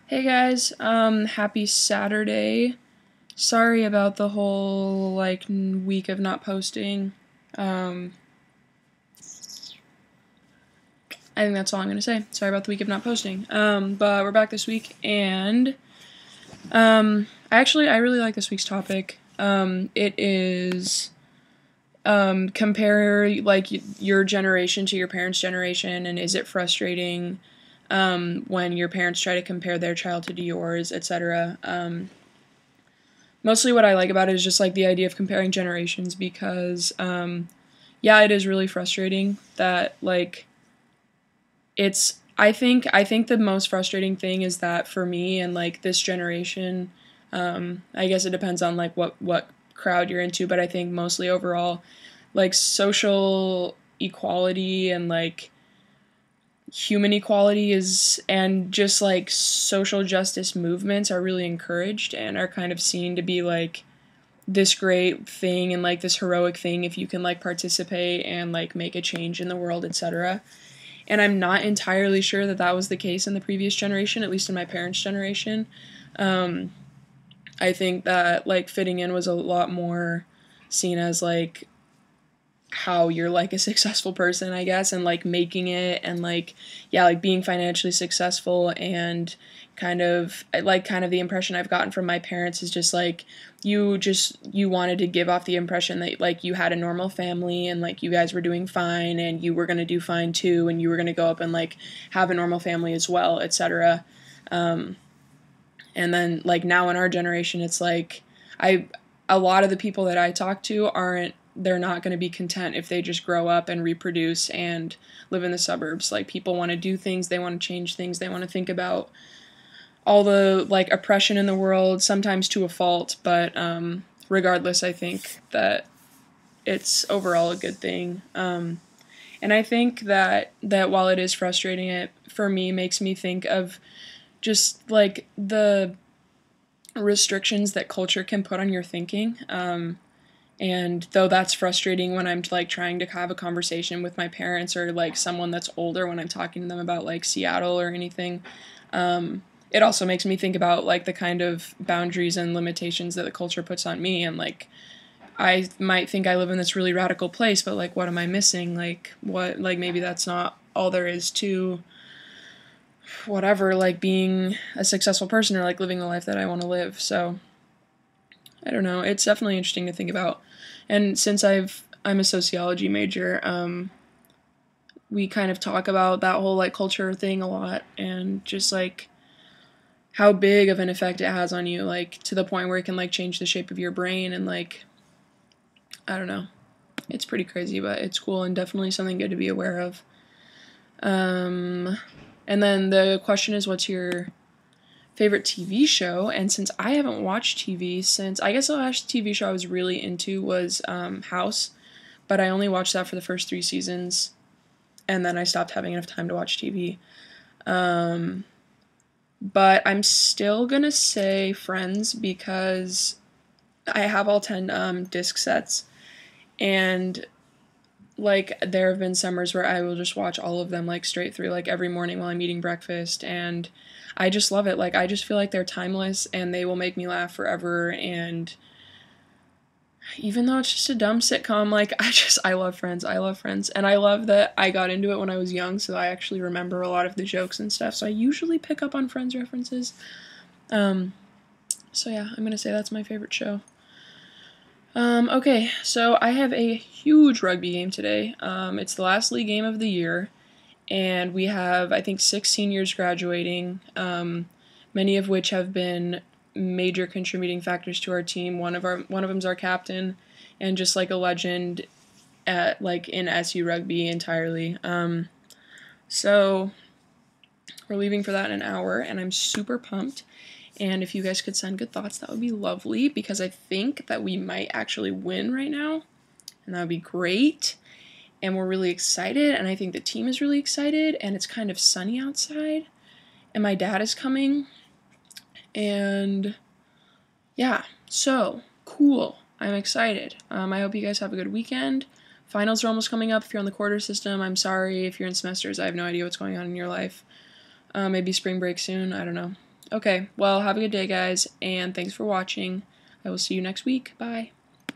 Hey guys, happy Saturday. Sorry about the whole week of not posting. Um I think that's all I'm gonna say. Sorry about the week of not posting. But we're back this week, and I really like this week's topic. It is compare your generation to your parents' generation, and is it frustrating when your parents try to compare their childhood to yours, etc. Mostly what I like about it is just like the idea of comparing generations, because yeah, it is really frustrating that I think the most frustrating thing is that for me and like this generation, I guess it depends on like what crowd you're into, but I think mostly overall, like social equality and like human equality is, and just like social justice movements are really encouraged and are kind of seen to be like this great thing and like this heroic thing if you can like participate and like make a change in the world, etc. And I'm not entirely sure that that was the case in the previous generation, at least in my parents' generation. um, I think that like fitting in was a lot more seen as like how you're like a successful person, I guess, and like making it, and like yeah, like being financially successful. And kind of the impression I've gotten from my parents is just like you wanted to give off the impression that like you had a normal family and like you guys were doing fine and you were going to do fine too, and you were going to go up and like have a normal family as well, etc. um and then like now in our generation, it's like I a lot of the people that I talk to aren't they're not going to be content if they just grow up and reproduce and live in the suburbs. Like people want to do things, they want to change things, they want to think about all the like oppression in the world, sometimes to a fault, but regardless, I think that it's overall a good thing. And I think that while it is frustrating, it for me makes me think of just like the restrictions that culture can put on your thinking. And though that's frustrating when I'm like trying to have a conversation with my parents or like someone that's older, when I'm talking to them about like Seattle or anything, it also makes me think about like the kind of boundaries and limitations that the culture puts on me. And like I might think I live in this really radical place, but like what am I missing? Like what, like maybe that's not all there is to whatever, like being a successful person or like living the life that I want to live. So I don't know. It's definitely interesting to think about. And since I'm a sociology major, we kind of talk about that whole like culture thing a lot, and just like how big of an effect it has on you, like to the point where it can like change the shape of your brain. And like I don't know. It's pretty crazy, but it's cool and definitely something good to be aware of. And then the question is, what's your favorite TV show? And since I haven't watched TV since, I guess the last TV show I was really into was House, but I only watched that for the first 3 seasons, and then I stopped having enough time to watch TV. Um, but I'm still gonna say Friends, because I have all 10 disc sets, and like there have been summers where I will just watch all of them like straight through, like every morning while I'm eating breakfast, and I just love it. Like I just feel like they're timeless and they will make me laugh forever. And even though it's just a dumb sitcom, like I love Friends. I love Friends, and I love that I got into it when I was young, so I actually remember a lot of the jokes and stuff. So I usually pick up on Friends references. Um, so yeah, I'm gonna say that's my favorite show. Okay, so I have a huge rugby game today. It's the last league game of the year, and we have, I think, 6 seniors graduating, many of which have been major contributing factors to our team. One of them's our captain, and just like a legend at like in SU rugby entirely. So we're leaving for that in an hour, and I'm super pumped. And if you guys could send good thoughts, that would be lovely, because I think that we might actually win right now, and that would be great. And we're really excited, and I think the team is really excited, and it's kind of sunny outside, and my dad is coming, and yeah, so cool. I'm excited. I hope you guys have a good weekend. Finals are almost coming up. If you're on the quarter system, I'm sorry. If you're in semesters, I have no idea what's going on in your life. Maybe spring break soon. I don't know. Okay, well, have a good day, guys, and thanks for watching. I will see you next week. Bye.